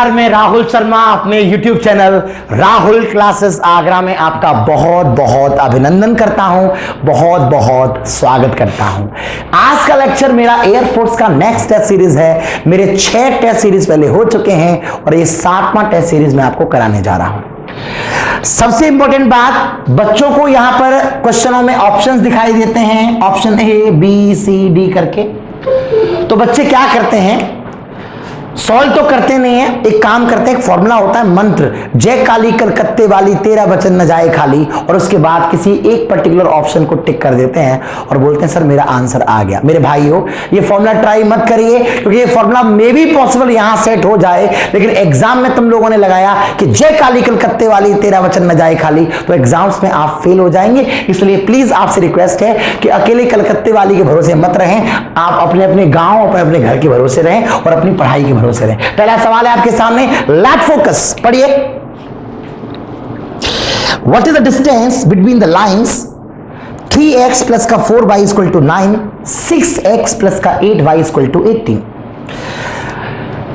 नमस्कार, मैं राहुल शर्मा अपने YouTube channel Rahul classes Agra में आपका बहुत बहुत अभिनंदन करता हूं, बहुत बहुत स्वागत करता हूं। आज का लेक्चर मेरा एयरफोर्स का नेक्स्ट टेस्ट सीरीज है। मेरे 6 टेस्ट सीरीज पहले हो चुके हैं और ये 7वां टेस्ट सीरीज मैं आपको कराने जा रहा हूं। सबसे इंपॉर्टेंट बात, बच्चों को यहां पर क्वेश्चनों में ऑप्शंस दिखाई देते हैं, option A B C D करके। तो बच्चे क्या करते हैं, सॉल्व तो करते नहीं है, एक काम करते हैं, एक फॉर्मूला होता है मंत्र, जय काली कलकत्ते वाली तेरा वचन न जाए खाली, और उसके बाद किसी एक पर्टिकुलर ऑप्शन को टिक कर देते हैं और बोलते हैं सर मेरा आंसर आ गया। मेरे भाइयों, ये फॉर्मूला ट्राई मत करिए, क्योंकि ये फॉर्मूला मे भी पॉसिबल यहां सेट हो जाए, लेकिन एग्जाम में तुम लोगों ने लगाया कि जय काली कलकत्ते वाली तेरा वचन न जाए खाली, तो एग्जाम्स में आप फेल हो जाएंगे। इसलिए प्लीज आपसे रिक्वेस्ट है कि अकेले कलकत्ते वाली के भरोसे मत रहें, आप अपने अपने गांव, अपने अपने घर के भरोसे रहें और अपनी पढ़ाई के भरोसे रहें। पहला सवाल है आपके सामने, लेट्स फोकस, पढ़िए। What is the distance between the lines 3x plus का 4y equal to 9, 6x plus का 8y इक्वल टू 18।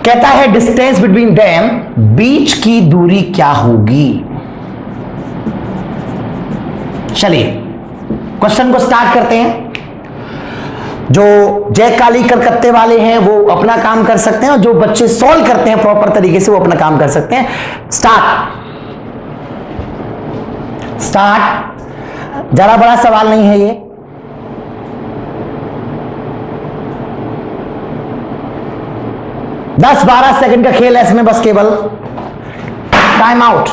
कहता है डिस्टेंस बिटवीन देम, बीच की दूरी क्या होगी। चलिए क्वेश्चन को स्टार्ट करते हैं। जो जय काली कलकत्ते वाले हैं वो अपना काम कर सकते हैं और जो बच्चे सॉल्व करते हैं प्रॉपर तरीके से वो अपना काम कर सकते हैं। स्टार्ट। ज्यादा बड़ा सवाल नहीं है ये। दस 12 सेकंड का खेल है इसमें, बस केवल टाइम आउट।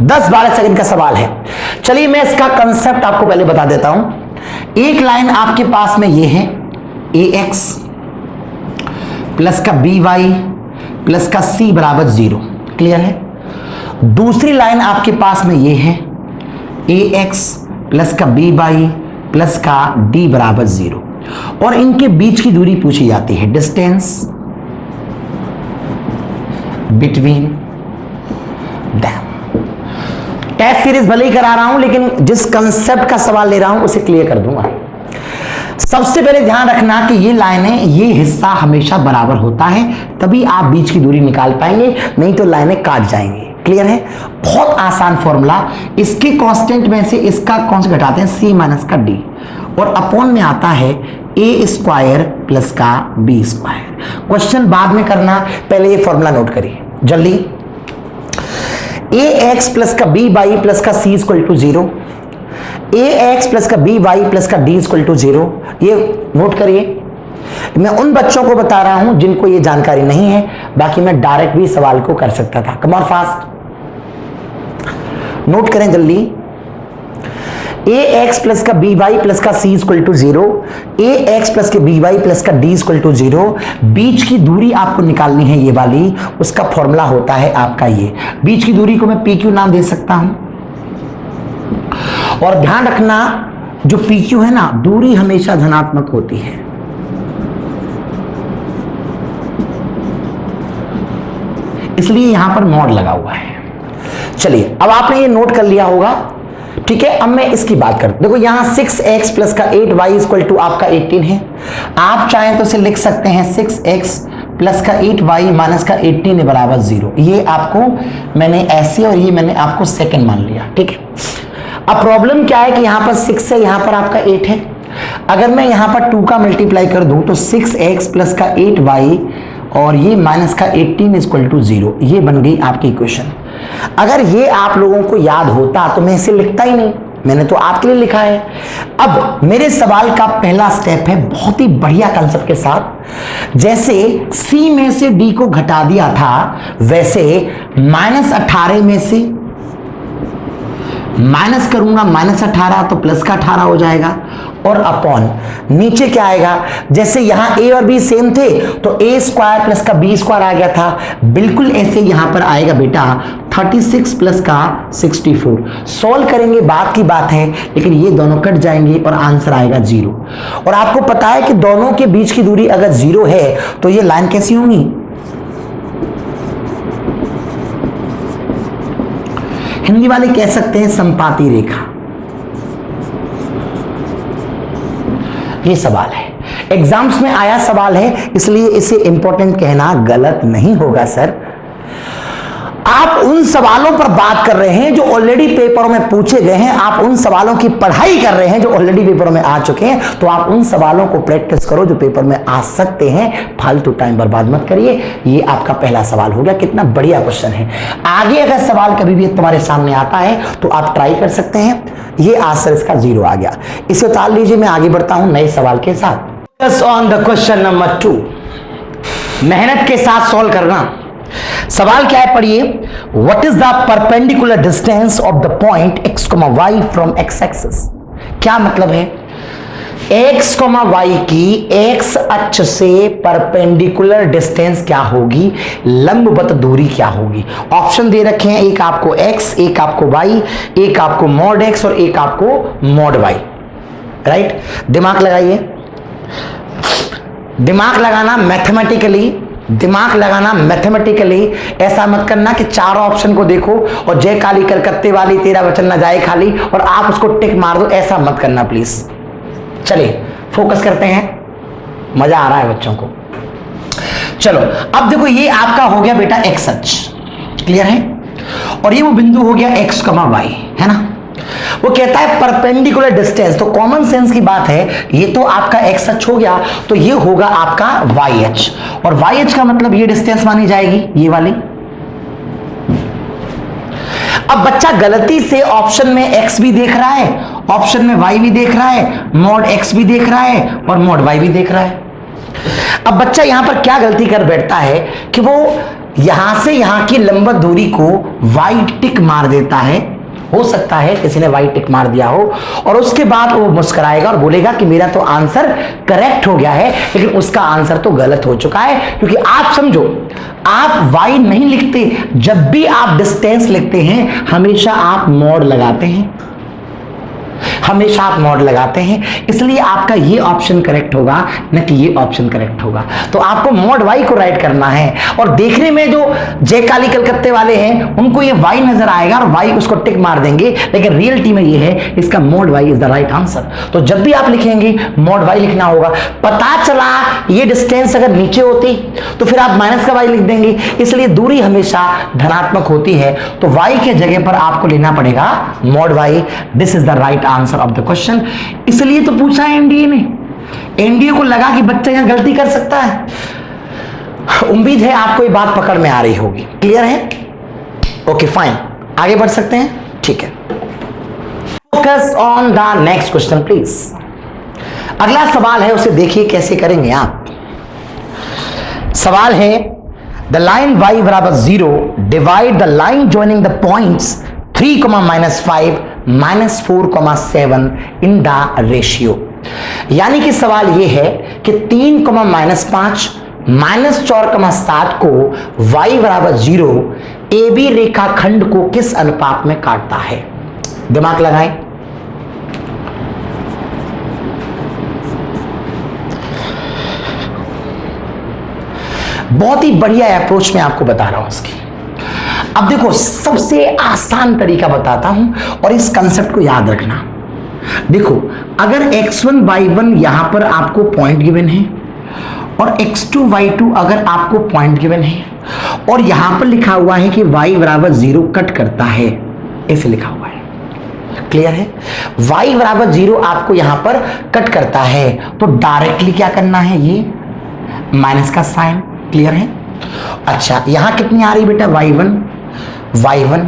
10-12 सेकंड का सवाल है। चलिए मैं इसका कंसेप्ट आपको पहले बता देता हूं। एक लाइन आपके पास में ये है ax प्लस का by प्लस का c बराबर 0, क्लियर है। दूसरी लाइन आपके पास में ये है ax प्लस का by प्लस का d बराबर 0, और इनके बीच की दूरी पूछी जाती है, distance between them. Test series भले ही करा रहा हूं, लेकिन जिस कंसेप्ट का सवाल ले रहा हूं उसे क्लियर कर दूंगा। सबसे पहले ध्यान रखना कि ये लाइनें, ये हिस्सा हमेशा बराबर होता है, तभी आप बीच की दूरी निकाल पाएंगे, नहीं तो लाइनें काट जाएंगी। क्लियर है, बहुत आसान फॉर्मूला। इसके कांस्टेंट में से इसका कौन सा घटाते हैं, c माइनस का d, और अपॉन में आता है a स्क्वायर प्लस का b स्क्वायर। क्वेश्चन बाद में करना, पहले ये फॉर्मूला नोट करिए जल्दी। ax प्लस का by प्लस का c equal to 0, ax plus का by प्लस का d इक्वल टू 0, ये नोट करिए। मैं उन बच्चों को बता रहा हूं जिनको ये जानकारी नहीं है, बाकी मैं डायरेक्ट भी सवाल को कर सकता था। कम ऑन फास्ट, नोट करें जल्दी। ax प्लस का by प्लस का c equal to 0, ax plus के by प्लस का d इक्वल टू 0। बीच की दूरी आपको निकालनी है ये वाली, उसका फॉर्मूला होता है आपका ये। बीच की दूरी को मैं pq नाम दे सकता हूं, और ध्यान रखना जो pq है ना, दूरी हमेशा धनात्मक होती है। इसलिए यहां पर मॉड लगा हुआ है। चलिए अब आपने ये नोट कर लिया होगा, ठीक है। अब मैं इसकी बात करता हूं। देखो यहां 6x प्लस का 8y इक्वल टू आपका 18 है। आप चाहें तो इसे लिख सकते हैं 6x प्लस का 8y माइनस का 18 बराबर 0। ये आपको मैंने ऐसे और ये मैंने आपको सेकंड मान लिया, ठीक है। अब प्रॉब्लम क्या है कि यहां पर 6 है, यहां पर आपका 8 है। अगर मैं यहां पर 2 का मल्टीप्लाई कर दूं तो 6x प्लस का 8y और ये माइनस का 18 इक्वल टू 0, ये बन गई आपकी इक्वेशन। अगर ये आप लोगों को याद होता तो मैं इसे लिखता ही नहीं, मैंने तो आपके लिए लिखा है। अब मेरे सवाल का पहला स्टेप है बहुत ही बढ़िया कंसेप्ट के साथ। जैसे c में से d को घटा दिया था, वैसे -18 में से माइनस करूंगा, -18 तो प्लस का 18 हो जाएगा, और अपॉन नीचे क्या आएगा, जैसे यहां a और b सेम थे तो a स्क्वायर प्लस का b स्क्वायर आ गया था, बिल्कुल ऐसे यहां पर आएगा बेटा 36 प्लस का 64। सॉल्व करेंगे बात की बात है, लेकिन ये दोनों कट जाएंगे और आंसर आएगा 0। और आपको पता है कि दोनों के बीच की दूरी अगर 0 है तो ये लाइन कैसी होंगी, हिंदी वाले कह सकते हैं संपाती रेखा। ये सवाल है, एग्जाम्स में आया सवाल है, इसलिए इसे इंपॉर्टेंट कहना गलत नहीं होगा सर। आप उन सवालों पर बात कर रहे हैं जो ऑलरेडी पेपरों में पूछे गए हैं, आप उन सवालों की पढ़ाई कर रहे हैं जो ऑलरेडी पेपरों में आ चुके हैं। तो आप उन सवालों को प्रैक्टिस करो जो पेपर में आ सकते हैं, फालतू टाइम बर्बाद मत करिए। ये आपका पहला सवाल हो गया, कितना बढ़िया क्वेश्चन है। आगे अगर सवाल कभी भी तुम्हारे सामने आता है तो आप ट्राई कर सकते हैं। ये आंसर इसका 0 आ गया, इसे उतार लीजिए। मैं आगे बढ़ता हूं नए सवाल के साथ। ऑन द क्वेश्चन नंबर 2, मेहनत के साथ सॉल्व करना। सवाल क्या है, पढ़िए। What is the perpendicular distance of the point x, y from x axis. क्या मतलब है, x, y की x अक्ष से परपेंडिकुलर डिस्टेंस क्या होगी, लंबवत दूरी क्या होगी। ऑप्शन दे रखे हैं, एक आपको x, एक आपको y, एक आपको मॉड x और एक आपको मॉड y। राइट, दिमाग लगाइए। दिमाग लगाना मैथमेटिकली, ऐसा मत करना कि चारों ऑप्शन को देखो और जय काली कलकत्ते वाली तेरा वचन न जाए खाली और आप उसको टिक मार दो, ऐसा मत करना प्लीज। चलिए फोकस करते हैं, मजा आ रहा है बच्चों को। चलो अब देखो, ये आपका हो गया बेटा एक्स अक्ष, क्लियर है, और ये वो बिंदु हो गया x, y, है ना। वो कहता है परपेंडिकुलर डिस्टेंस, तो कॉमन सेंस की बात है, ये तो आपका x अक्ष हो गया, तो ये होगा आपका y अक्ष, और y अक्ष का मतलब ये डिस्टेंस मानी जाएगी, ये वाली। अब बच्चा गलती से ऑप्शन में x भी देख रहा है, ऑप्शन में y भी देख रहा है, मॉड x भी देख रहा है और मॉड y भी देख रहा है। अब बच्चा यहां पर क्या गलती कर बैठता है कि वो यहां से यहां की लंबवत दूरी को y टिक मार देता है। हो सकता है किसी ने y टिक मार दिया हो और उसके बाद वो मुस्कुराएगा और बोलेगा कि मेरा तो आंसर करेक्ट हो गया है, लेकिन उसका आंसर तो गलत हो चुका है। क्योंकि आप समझो, आप y नहीं लिखते, जब भी आप डिस्टेंस लिखते हैं हमेशा आप मॉड लगाते हैं, हमेशा आप मॉड लगाते हैं, इसलिए आपका ये ऑप्शन करेक्ट होगा, न कि ये ऑप्शन करेक्ट होगा। तो आपको मॉड y को राइट करना है, और देखने में जो जय काली कलकत्ते वाले हैं उनको ये y नजर आएगा और y उसको टिक मार देंगे, लेकिन रियलिटी में ये है, इसका mod y is the right answer. तो जब भी आप लिखेंगे मॉड y लिखना होगा। पता चला ये डिस्टेंस अगर नीचे होती तो फिर आप माइनस का y लिख देंगे, इसलिए दूरी हमेशा धनात्मक होती है, तो y के जगह पर आपको लेना पड़ेगा mod y। This is the right answer of the question. इसलिए तो पूछा है एनडीए ने, एनडीए को लगा कि बच्चा यहां गलती कर सकता है। उम्मीद है आपको ये बात पकड़ में आ रही होगी, क्लियर है? ओके फाइन, आगे बढ़ सकते हैं, ठीक है। Focus on the next question please. अगला सवाल है, उसे देखिए कैसे करेंगे आप। सवाल है, द लाइन y बराबर 0 divide the line joining the points 3, -5, -4, 7 in the ratio. यानी कि सवाल यह है कि 3, -5, -4, 7 को y बराबर 0 AB रेखाखंड को किस अनुपात में काटता है। दिमाग लगाएं। बहुत ही बढ़िया अप्रोच में आपको बता रहा हूं इसकी। अब देखो, सबसे आसान तरीका बताता हूं और इस कंसेप्ट को याद रखना। देखो, अगर x1 y1 यहां पर आपको पॉइंट गिवन है और x2 y2 अगर आपको पॉइंट गिवन है और यहां पर लिखा हुआ है कि y बराबर 0 कट करता है, ऐसे लिखा हुआ है, क्लियर है। y बराबर 0 आपको यहां पर कट करता है, तो डायरेक्टली क्या करना है, ये माइनस का साइन, क्लियर है। अच्छा, यहां कितनी आ रही बेटा y1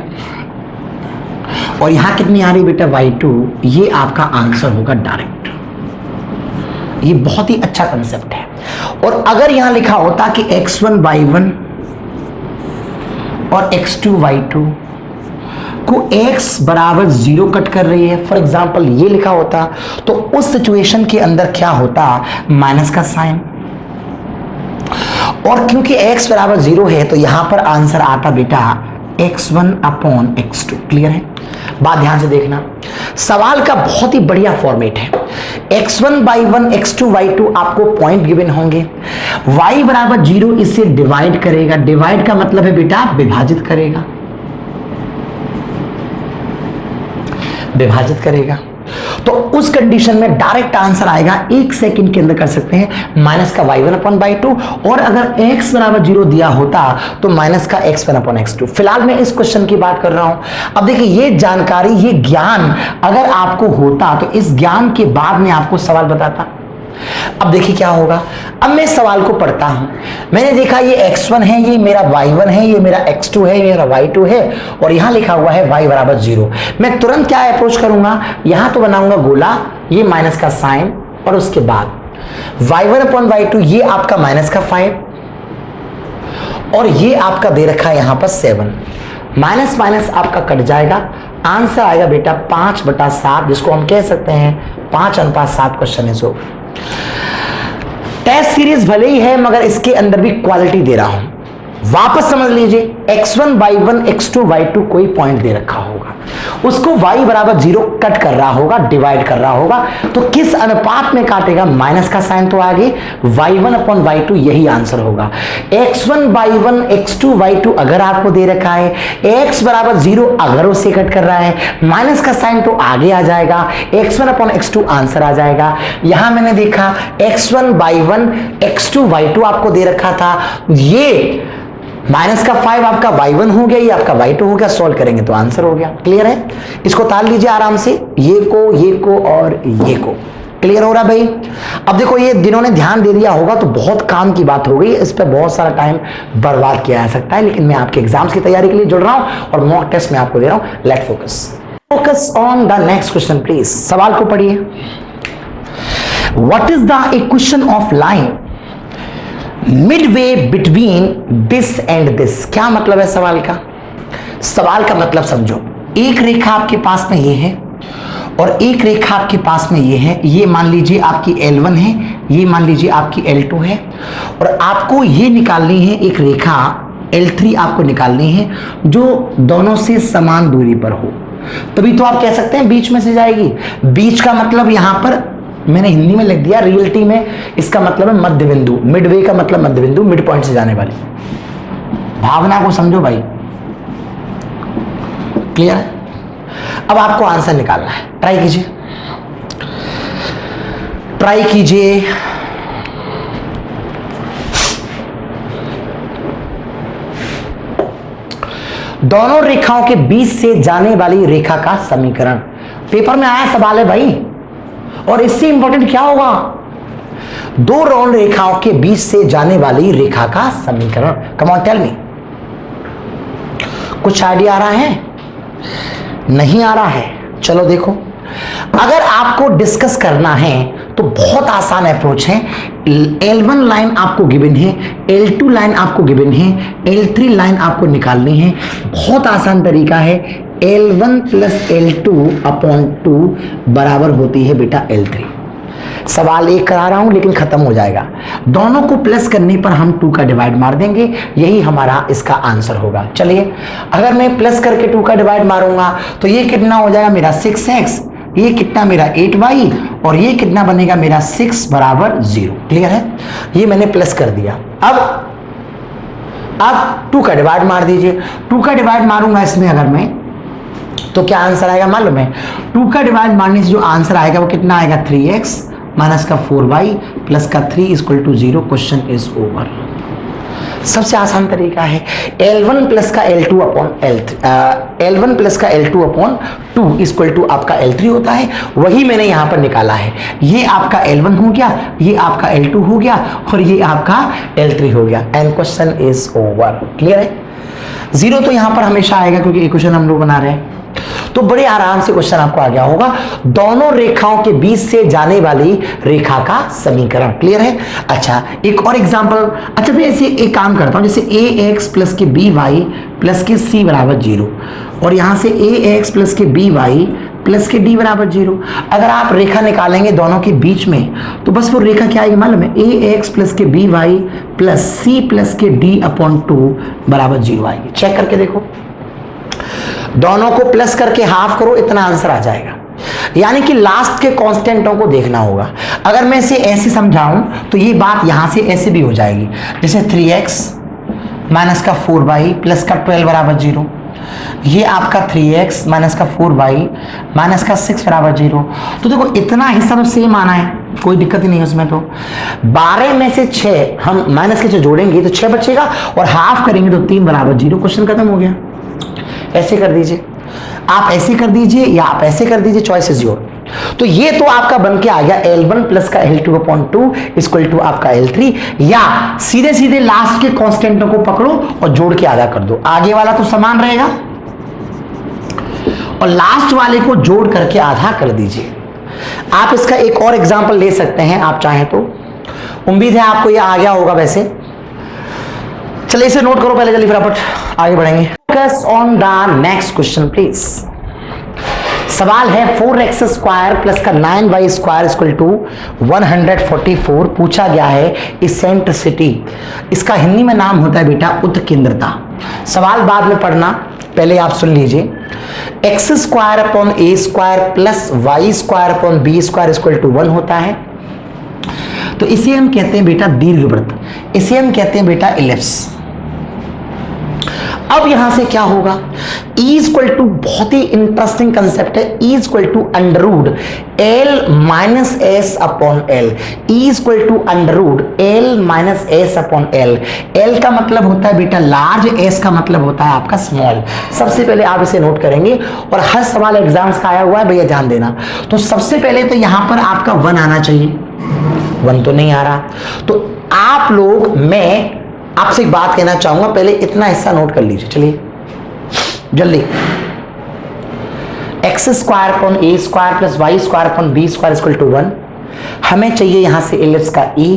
और यहां कितनी आ रही बेटा y2, ये आपका आंसर होगा डायरेक्ट। ये बहुत ही अच्छा कंसेप्ट है। और अगर यहां लिखा होता कि x1 y1 और x2 y2 को x बराबर 0 कट कर रही है, फॉर एग्जांपल ये लिखा होता, तो उस सिचुएशन के अंदर क्या होता, माइनस का साइन। और क्योंकि x बराबर 0 है तो यहां पर आंसर आता बेटा x1 अपॉन x2, क्लियर है। बात ध्यान से देखना, सवाल का बहुत ही बढ़िया फॉर्मेट है। x1 y1 x2 y2 आपको पॉइंट गिवन होंगे, y बराबर 0 इसे डिवाइड करेगा, डिवाइड का मतलब है बेटा विभाजित करेगा, विभाजित करेगा। तो उस कंडीशन में डायरेक्ट आंसर आएगा 1 सेकंड के अंदर कर सकते हैं माइनस का y1/2, और अगर x बराबर 0 दिया होता तो माइनस का x1/x2। फिलहाल मैं इस क्वेश्चन की बात कर रहा हूं। अब देखिए ये जानकारी, ये ज्ञान अगर आपको होता तो इस ज्ञान के बाद में आपको सवाल बताता। अब देखिए क्या होगा। अब मैं सवाल को पढ़ता हूं, मैंने देखा ये x1 है, ये मेरा y1 है, ये मेरा x2 है, ये मेरा y2 है, और यहां लिखा हुआ है y बराबर 0। मैं तुरंत क्या अप्रोच करूंगा, यहां तो बनाऊंगा गोला, ये माइनस का साइन, और उसके बाद y1/y2 ये आपका माइनस का 5, और ये आपका दे रखा है यहां पर 7। माइनस माइनस आपका कट जाएगा, आंसर आएगा बेटा 5/7, जिसको हम कह सकते हैं 5:7 question is over. Test series भले ही है मगर इसके अंदर भी क्वालिटी दे रहा हूं। वापस समझ लीजिए, x1 y1 x2 y2 कोई पॉइंट दे रखा होगा, उसको y बराबर 0 कट कर रहा होगा, डिवाइड कर रहा होगा, तो किस अनुपात में काटेगा, माइनस का साइन तो आगे y1/y2 यही आंसर होगा। x1 y1 x2 y2 अगर आपको दे रखा है, x बराबर 0 अगर उससे कट कर रहा है, माइनस का साइन तो आगे आ जाएगा, x1/x2 आंसर आ जाएगा। यहां मैंने देखा x1 y1 x2 y2 आपको दे रखा था, ये माइनस का 5 आपका y1 हो गया, ये आपका y2 हो गया, सॉल्व करेंगे तो आंसर हो गया। क्लियर है? इसको ताल लीजिए आराम से, ये को और ये को। क्लियर हो रहा भाई? अब देखो ये जिन्होंने ध्यान दे दिया होगा तो बहुत काम की बात हो गई, इस पर बहुत सारा टाइम बर्बाद किया जा सकता है, लेकिन मैं आपके एग्जाम्स की तैयारी के लिए जुड़ रहा हूं और मॉक टेस्ट में आपको दे रहा हूं। Let focus on the next question please. सवाल को पढ़िए। What is the equation of line midway between this and this? क्या मतलब है सवाल का? सवाल का मतलब समझो, एक रेखा आपके पास में ये है और एक रेखा आपके पास में ये है, ये मान लीजिए आपकी L1 है, ये मान लीजिए आपकी L2 है, और आपको ये निकालनी है एक रेखा L3 आपको निकालनी है जो दोनों से समान दूरी पर हो, तभी तो आप कह सकते हैं बीच में से जाएगी। बीच का मतलब यहां पर मैंने हिंदी में लिख दिया, रियलिटी में इसका मतलब है मध्य बिंदु। मिडवे का मतलब मध्य बिंदु, मिड पॉइंट से जाने वाली। भावना को समझो भाई। क्लियर है? अब आपको आंसर निकालना है, ट्राई कीजिए, ट्राई कीजिए। दोनों रेखाओं के बीच से जाने वाली रेखा का समीकरण पेपर में आया सवाल है भाई, और इससे इंपॉर्टेंट क्या होगा, दो रोल रेखाओं के बीच से जाने वाली रेखा का समीकरण। कम ऑन टेल मी, कुछ आइडिया आ रहा है? नहीं आ रहा है? चलो देखो, अगर आपको डिस्कस करना है तो बहुत आसान अप्रोच है। L1 लाइन आपको गिवन है, L2 लाइन आपको गिवन है, L3 लाइन आपको निकालनी है। बहुत आसान तरीका है, L1 प्लस L2/2 बराबर होती है बेटा L3। सवाल एक करा रहा हूं लेकिन खत्म हो जाएगा। दोनों को प्लस करने पर हम 2 का डिवाइड मार देंगे, यही हमारा इसका आंसर होगा। चलिए, अगर मैं प्लस करके 2 का डिवाइड मारूंगा तो ये कितना हो जाएगा मेरा 6x, ये कितना मेरा 8y, और ये कितना बनेगा मेरा 6 बराबर 0। क्लियर है? ये मैंने प्लस कर दिया। अब 2 का डिवाइड मार दीजिए। 2 का डिवाइड मारूंगा इसमें अगर मैं, तो क्या आंसर आएगा मालूम है? 2 का डिवाइड मारने से जो आंसर आएगा वो कितना आएगा, 3x माइनस का 4y प्लस का 3 = 0। Question is over. सबसे आसान तरीका है, L1 प्लस का L2 = आपका L3 होता है, वही मैंने यहां पर निकाला है। ये आपका L1 हो गया, ये आपका L2 हो गया, और ये आपका L3 हो गया, and question is over. Clear है? 0 तो यहां पर हमेशा आएगा क्योंकि इक्वेशन हम लोग बना रहे हैं। तो बड़े आराम से क्वेश्चन आपको आ गया होगा, दोनों रेखाओं के बीच से जाने वाली रेखा का समीकरण। क्लियर है? अच्छा, एक और एग्जांपल। अच्छा, मैं ऐसे एक काम करता हूं, जैसे ax प्लस के by प्लस के c बराबर 0, और यहां से ax प्लस के by प्लस के d बराबर 0। अगर आप रेखा निकालेंगे दोनों के बीच में तो बस वो रेखा क्या आएगी मालूम है, ax प्लस के by प्लस c प्लस के d/2 बराबर 0 आएगी। चेक करके देखो, दोनों को प्लस करके हाफ करो, इतना आंसर आ जाएगा। यानी कि लास्ट के कांस्टेंटों को देखना होगा। अगर मैं इसे ऐसे समझाऊं तो ये बात यहां से ऐसे भी हो जाएगी, जैसे 3x माइनस का 4y प्लस का 12 बराबर 0। ये आपका 3x माइनस का 4y माइनस का 6 बराबर 0। तो देखो इतना हिस्सा तो सेम आना है, कोई दिक्कत ही नहीं है उसमें। तो 12 में से 6 हम माइनस के 6 जोड़ेंगे तो 6 बचेगा और हाफ करेंगे तो 3 बराबर 0। क्वेश्चन खत्म हो गया। ऐसे कर दीजिए, आप ऐसे कर दीजिए या आप ऐसे कर दीजिए, चॉइस इज योर। तो ये तो आपका बन के आ गया L1 प्लस का L2/2 इक्वल टू आपका L3, या सीधे सीधे लास्ट के कांस्टेंटों को पकड़ो और जोड़ के आधा कर दो। आगे वाला तो समान रहेगा और लास्ट वाले को जोड़ करके आधा कर दीजिए। आप इसका एक और एग्जांपल ले सकते हैं आप चाहें तो। उम्मीद है आपको ये आ गया होगा वैसे। चलिए इसे नोट करो पहले, जल्दी फटाफट आगे बढ़ेंगे। Focus on the next question please. सवाल है 4x स्क्वायर प्लस का 9y स्क्वायर इक्वल टू 144 पूछा गया है इसेंट्रिसिटी। इसका हिंदी में नाम होता है बेटा उत्केंद्रता। सवाल बाद में पढ़ना, पहले आप सुन लीजिए। X square upon a square plus y square upon b square equal to 1 होता है। तो इसे हम कहते हैं बेटा दीर्घवृत्त, इसे हम कहते हैं बेटा इलिप्स। अब यहां से क्या होगा, E इक्वल टू, बहुत ही इंटरेस्टिंग कंसेप्ट है, E equal to under root L minus S upon L। E equal to under root L minus S upon L। L का मतलब होता है बेटा लार्ज, S का मतलब होता है आपका स्मॉल। सबसे पहले आप इसे नोट करेंगे और हर सवाल एग्जाम्स का आया हुआ है भैया, ध्यान देना। तो सबसे पहले तो यहां पर आपका 1 आना चाहिए, 1 तो नहीं आ रहा। तो आप लोग, मैं आपसे एक बात कहना चाहूंगा, पहले इतना हिस्सा नोट कर लीजिए। चलिए जल्दी। X square upon a square plus y square upon b square equal to 1। हमें चाहिए यहां से इलिप्स का E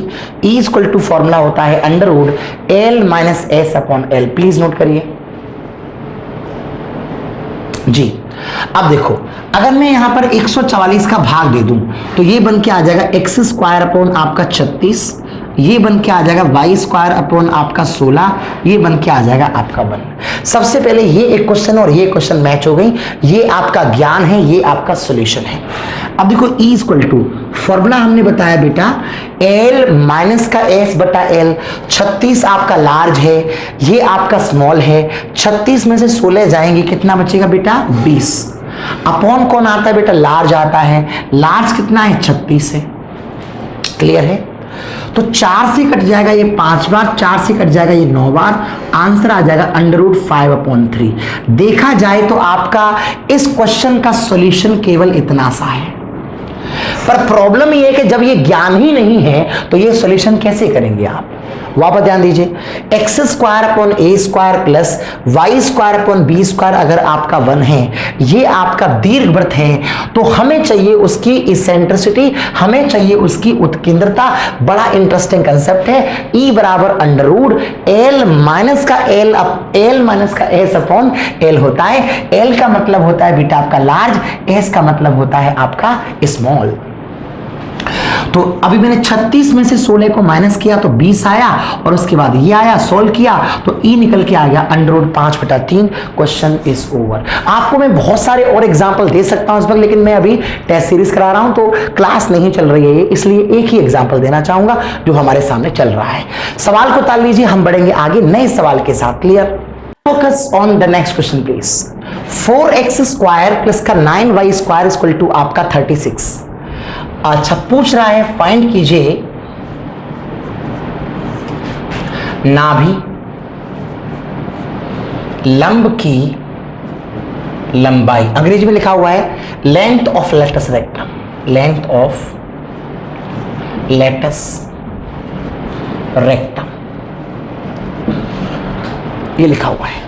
इक्वल टू फॉर्मूला होता है under root L minus S upon L। Please note करिए जी। अब देखो, अगर मैं यहां पर 144 का भाग दे दूं तो ये बन के आ जाएगा एक्स स्क्वायर अपॉन आपका 36, ये बन के आ जाएगा वाई स्क्वायर अपॉन आपका 16, ये बन के आ जाएगा आपका 1। सबसे पहले ये एक क्वेश्चन और ये क्वेश्चन मैच हो गई, ये आपका ज्ञान है, ये आपका सॉल्यूशन है। अब देखो E इक्वल टू फॉर्मूला हमने बताया बेटा L माइनस का S बटा L। 36 आपका लार्ज है, ये आपका स्मॉल है। 36 में से 16 जाएंगे, कितना बचेगा बेटा 20। अपॉन कौन आता है बेटा, लार्ज आता है। लार्ज कितना है, 36 है। क्लियर है। तो 4 से कट जाएगा ये 5 बार, 4 से कट जाएगा ये 9 बार, आंसर आ जाएगा अंडर रूट 5/3। देखा जाए तो आपका इस क्वेश्चन का सॉल्यूशन केवल इतना सा है, पर प्रॉब्लम ये है कि जब ये ज्ञान ही नहीं है तो ये सॉल्यूशन कैसे करेंगे आप। वापस ध्यान दीजिए, x square upon a square plus y square upon b square अगर आपका 1 है, ये आपका दीर्घवृत्त है, तो हमें चाहिए उसकी इसेंट्रिसिटी, हमें चाहिए उसकी उत्केंद्रता। बड़ा इंटरेस्टिंग कंसेप्ट है। E बराबर अंडर रूट L माइनस का S अपॉन L होता है। L का मतलब होता है बेटा आपका लार्ज, S का मतलब होता है आपका स्मॉल। तो अभी मैंने 36 में से 16 को माइनस किया तो 20 आया, और उसके बाद ये आया, सोल्व किया तो E निकल के आ गया under root 5/3। Question is over. आपको मैं बहुत सारे और एग्जांपल दे सकता हूं इस वक्त, लेकिन मैं अभी टेस्ट सीरीज करा रहा हूं तो क्लास नहीं चल रही है, इसलिए एक ही एग्जाम्पल देना चाहूंगा जो हमारे सामने चल रहा है। सवाल को ताल लीजिए, हम बढ़ेंगे आगे नए सवाल के साथ। Clear. Focus on the next question please. 4x square plus का 9y स्क्वायर इक्वल टू आपका 36। अच्छा, पूछ रहा है फाइंड कीजिए नाभि लंब की लंबाई। अंग्रेजी में लिखा हुआ है length of latus rectum, length of latus rectum, ये लिखा हुआ है।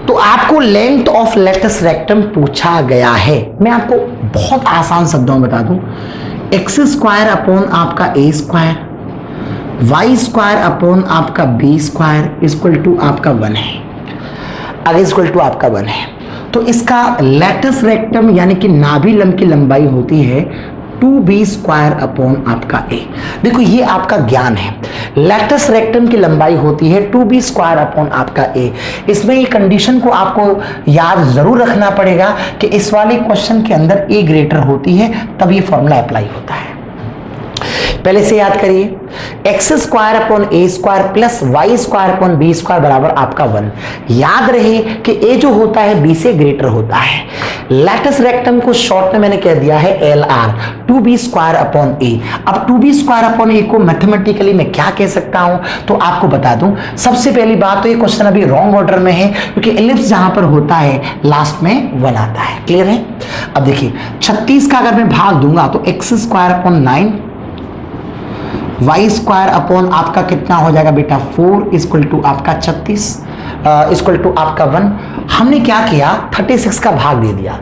तो आपको लेंथ ऑफ लेटस रेक्टम पूछा गया है। मैं आपको बहुत आसान शब्दों में बता दूं, एक्स स्क्वायर अपॉन आपका ए स्क्वायर, वाई स्क्वायर अपॉन आपका बी स्क्वायर इक्वल टू आपका 1 है। अगर इक्वल टू आपका 1 है तो इसका लेटस रेक्टम यानी कि नाभि लंब की लंबाई होती है 2b स्क्वायर अपॉन आपका a। देखो ये आपका ज्ञान है, लेटस रेक्टम की लंबाई होती है 2b स्क्वायर अपॉन आपका a। इसमें ये कंडीशन को आपको याद जरूर रखना पड़ेगा कि इस वाले क्वेश्चन के अंदर a ग्रेटर होती है, तब ये फॉर्मूला अप्लाई होता है। पहले से याद करिए, x square upon a square plus y square upon b square बराबर आपका 1। याद रहे कि ए जो होता है बी से ग्रेटर होता है। लैटिस रेक्टम को शॉर्ट में मैंने कह दिया है L R, 2b square upon a. अब 2b स्क्वायर अपॉन ए को मैथमेटिकली मैं क्या कह सकता हूं, तो आपको बता दूं। सबसे पहली बात तो ये क्वेश्चन अभी रॉन्ग ऑर्डर में है, क्योंकि एलिप्स जहां पर होता है लास्ट में 1 आता है। क्लियर है? अब देखिए 36 का अगर मैं भाग दूंगा तो x square upon 9 y square upon आपका कितना हो जाएगा बेटा 4 इक्वल टू आपका 36 इक्वल टू आपका 1। हमने क्या किया, 36 का भाग दे दिया,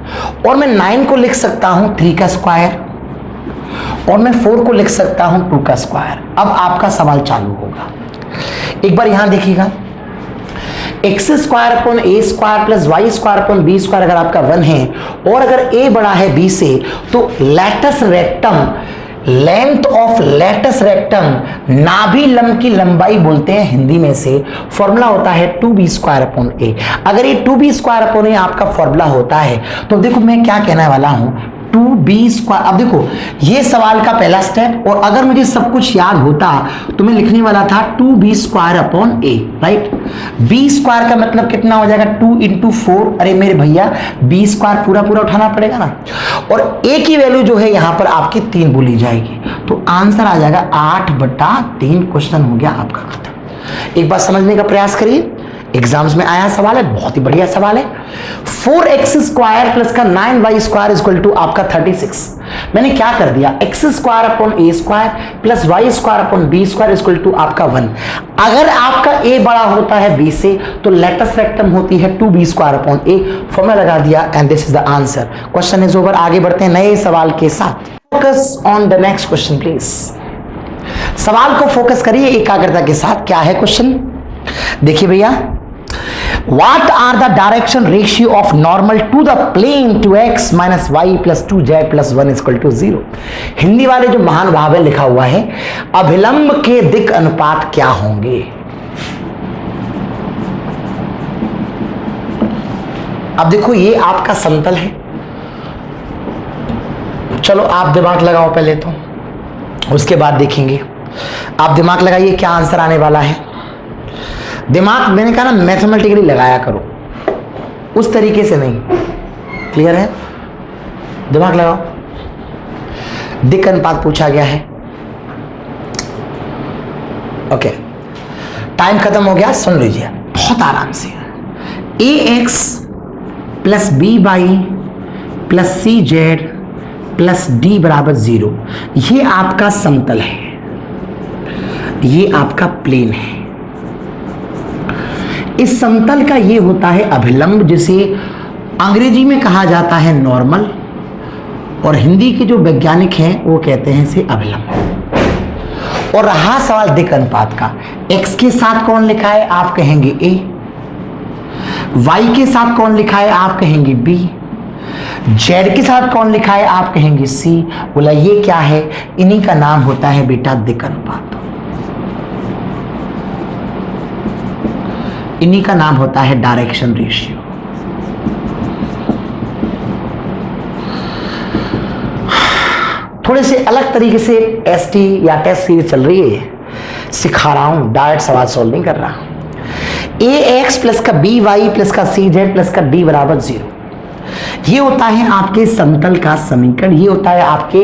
और मैं 9 को लिख सकता हूं 3 का स्क्वायर, और मैं 4 को लिख सकता हूं 2 का स्क्वायर। अब आपका सवाल चालू होगा। एक बार यहां देखिएगा, x square upon a square plus y square upon b square अगर आपका 1 है, और अगर ए बड़ा है बी से, तो lattice rectum, length of lattice rectum, नाभि लंब की लंबाई बोलते हैं हिंदी में से, फॉर्मूला होता है 2b स्क्वायर अपॉन ए। अगर ये 2b स्क्वायर अपॉन ए आपका फॉर्मूला होता है, तो देखो मैं क्या कहने वाला हूं, 2b स्क्वायर। अब देखो ये सवाल का पहला स्टेप, और अगर मुझे सब कुछ याद होता तो मैं लिखने वाला था 2b स्क्वायर अपॉन ए, राइट। b स्क्वायर का मतलब कितना हो जाएगा, 2 इंटू 4। अरे मेरे भैया b स्क्वायर पूरा पूरा उठाना पड़ेगा ना, और a की वैल्यू जो है यहां पर आपकी 3 बोली जाएगी, तो आंसर आ जाएगा 8/3। क्वेश्चन हो गया आपका खत्म। एक बार समझने का प्रयास करिए, एग्जाम्स में आया सवाल है, बहुत ही बढ़िया सवाल है। 4x स्क्वायर प्लस का 9y स्क्वायर इक्वल टू आपका 36। मैंने क्या कर दिया, x square upon a square plus y square upon b square equal to आपका 1। अगर आपका ए बड़ा होता है बी से, तो लैटिस रेक्टम होती है 2b स्क्वायर अपॉन ए। फॉर्मूला लगा दिया and this is the answer. Question is over. आगे बढ़ते हैं नए सवाल के साथ। Focus on the next question please. सवाल को फोकस करिए एकाग्रता के साथ। क्या है क्वेश्चन, देखिए भैया, What are the direction ratio of normal to the plane to x minus y plus 2z plus 1 equal to 0? Hindi वाले जो महानुभाव है लिखा हुआ है, अभिलंब के दिक् अनुपात क्या होंगे। अब देखो ये आपका समतल है, चलो आप दिमाग लगाओ पहले तो, उसके बाद देखेंगे। आप दिमाग लगाइए क्या आंसर आने वाला है। दिमाग मैंने कहा ना मैथमेटिकली लगाया करो, उस तरीके से नहीं। क्लियर है? दिमाग लगाओ। दिक् अनुपात पूछा गया है। ओके, टाइम खत्म हो गया, सुन लीजिए बहुत आराम से। ax plus b y plus c z plus d बराबर 0, ये आपका समतल है, ये आपका प्लेन है। इस समतल का ये होता है अभिलंब, जिसे अंग्रेजी में कहा जाता है नॉर्मल, और हिंदी के जो वैज्ञानिक हैं वो कहते हैं इसे अभिलंब। और रहा सवाल दिक् अनुपात का, x के साथ कौन लिखा है, आप कहेंगे a, y के साथ कौन लिखा है, आप कहेंगे b, z के साथ कौन लिखा है, आप कहेंगे c। बोला ये क्या है, इन्हीं का नाम होता है बेटा दिक् अनुपात, इन्हीं का नाम होता है डायरेक्शन रेशियो। थोड़े से अलग तरीके से एसटी या टेस्ट सीरीज चल रही है, सिखा रहा हूं, डायरेक्ट सवाल सॉल्व नहीं कर रहा। ax प्लस का बी वाई प्लस का सी जेड प्लस का डी बराबर 0, ये होता है आपके समतल का समीकरण, ये होता है आपके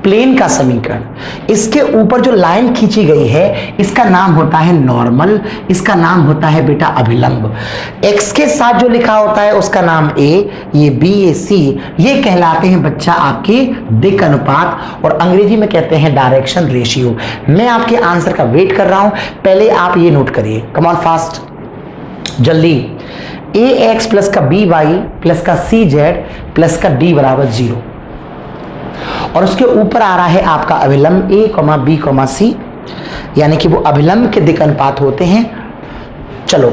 प्लेन का समीकरण। इसके ऊपर जो लाइन खींची गई है इसका नाम होता है नॉर्मल, इसका नाम होता है बेटा अभिलंब। x के साथ जो लिखा होता है उसका नाम a, ये b, ये c, ये कहलाते हैं बच्चा आपके दिक् अनुपात, और अंग्रेजी में कहते हैं डायरेक्शन रेशियो। मैं आपके आंसर का वेट कर रहा हूं, पहले आप ये नोट करिए, कम ऑन फास्ट, जल्दी। ax प्लस का बी वाई प्लस का सी जेड प्लस का डी बराबर 0, और उसके ऊपर आ रहा है आपका अभिलंब a, b, c, यानी कि वो अभिलंब के दिक् अनुपात होते हैं। चलो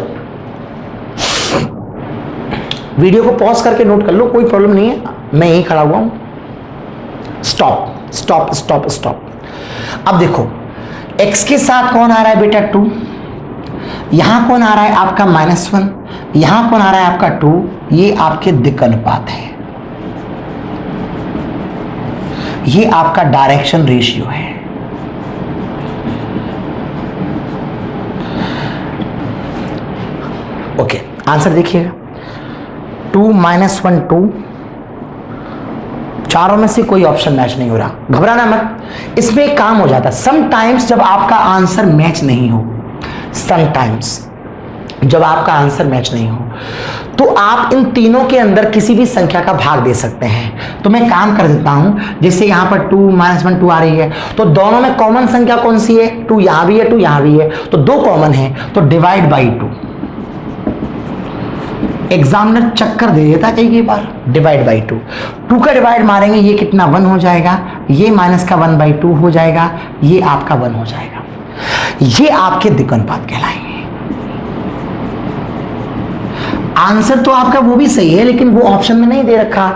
वीडियो को पॉज करके नोट कर लो, कोई प्रॉब्लम नहीं है, मैं यहीं खड़ा हुआ हूं। Stop stop stop stop. अब देखो x के साथ कौन आ रहा है बेटा 2, यहां कौन आ रहा है आपका -1, यहां कौन आ रहा है आपका 2, ये आपके दिक् अनुपात है, ये आपका डायरेक्शन रेशियो है। ओके, आंसर देखिएगा, 2 - 1 2, चारों में से कोई ऑप्शन मैच नहीं हो रहा। घबराना मत, इसमें एक काम हो जाता है। समटाइम्स जब आपका आंसर मैच नहीं हो, समटाइम्स जब आपका आंसर मैच नहीं हो, तो आप इन तीनों के अंदर किसी भी संख्या का भाग दे सकते हैं। तो मैं काम कर देता हूं, जैसे यहां पर 2 - 1 2 आ रही है, तो दोनों में कॉमन संख्या कौन सी है? 2 यहां भी है, 2 यहां भी है, तो 2 कॉमन है, तो डिवाइड बाई 2। एग्जामिनर चक्कर दे देता कई बार, डिवाइड बाई 2, 2 का डिवाइड मारेंगे, ये कितना 1 हो जाएगा, ये माइनस का 1/2 हो जाएगा, ये आपका 1 हो जाएगा। ये आपके द्विघानुपात कहलाएंगे। आंसर तो आपका वो भी सही है, लेकिन वो ऑप्शन में नहीं दे रखा।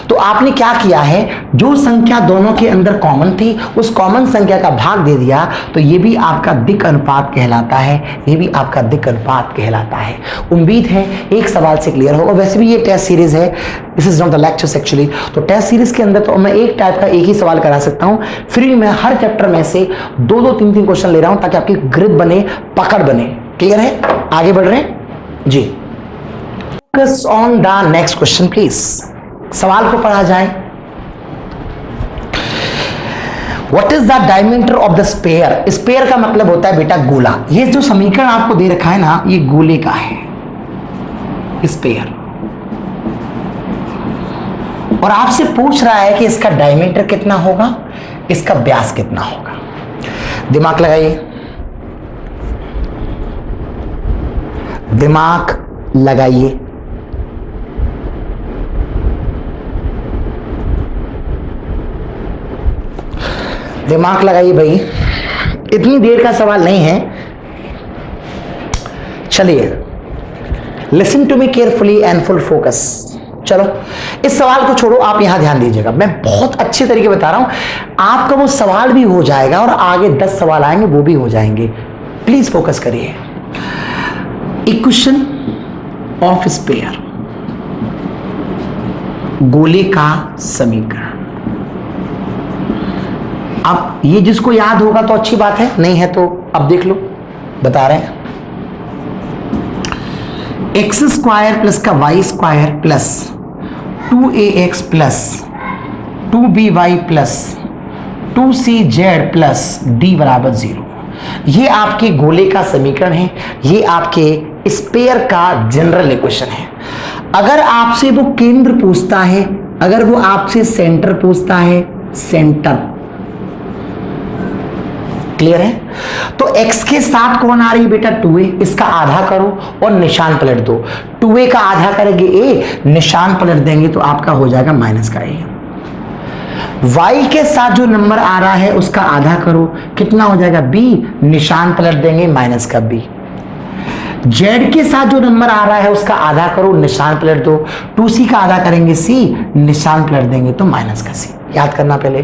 तो आपने क्या किया है, जो संख्या दोनों के अंदर कॉमन थी उस कॉमन संख्या का भाग दे दिया, तो ये भी आपका द्विघानुपात कहलाता है, ये भी आपका द्विघानुपात कहलाता है। उम्मीद है एक सवाल से क्लियर होगा। वैसे भी ये टेस्ट सीरीज है, this is not the lectures actually. तो टेस्ट सीरीज के अंदर तो मैं एक टाइप का एक ही सवाल करा सकता हूं, फिर भी मैं हर चैप्टर में से 2-2 3-3 क्वेश्चन ले रहा हूं, ताकि आपकी ग्रिप बने, पकड़ बने। क्लियर है? आगे बढ़ रहे हैं जी। Focus on the next question, please. सवाल को पढ़ा जाए। What is the diameter of the sphere? Sphere का मतलब होता है बेटा गोला। ये जो समीकरण आपको दे रखा है ना, ये गोले का है, स्पेयर। और आपसे पूछ रहा है कि इसका डायमीटर कितना होगा, इसका व्यास कितना होगा। दिमाग लगाइए, दिमाग लगाइए। दिमाग लगाइए भाई, इतनी देर का सवाल नहीं है। चलिए, listen to me carefully and full focus. चलो, इस सवाल को छोड़ो, आप यहां ध्यान दीजिएगा। मैं बहुत अच्छे तरीके बता रहा हूं, आपका वो सवाल भी हो जाएगा और आगे 10 सवाल आएंगे वो भी हो जाएंगे। प्लीज फोकस करिए। इक्वेशन ऑफ स्पेयर, गोले का समीकरण। अब ये जिसको याद होगा तो अच्छी बात है, नहीं है तो अब देख लो, बता रहे हैं। x² प्लस का y² plus 2ax plus 2by plus 2cz plus d बराबर 0। ये आपके गोले का समीकरण है, ये आपके स्पेयर का जनरल इक्वेशन है। अगर आपसे वो केंद्र पूछता है, अगर वो आपसे सेंटर पूछता है, सेंटर, क्लियर है? तो x के साथ कौन आ रही है बेटा? 2a, इसका आधा करो और निशान पलट दो। 2a का आधा करेंगे a, निशान पलट देंगे तो आपका हो जाएगा माइनस का a। y के साथ जो नंबर आ रहा है उसका आधा करो, कितना हो जाएगा b, निशान पलट देंगे माइनस का b। z के साथ जो नंबर आ रहा है उसका आधा करो, निशान पलट दो। 2c का आधा करेंगे c, निशान पलट देंगे तो माइनस का c। याद करना पहले,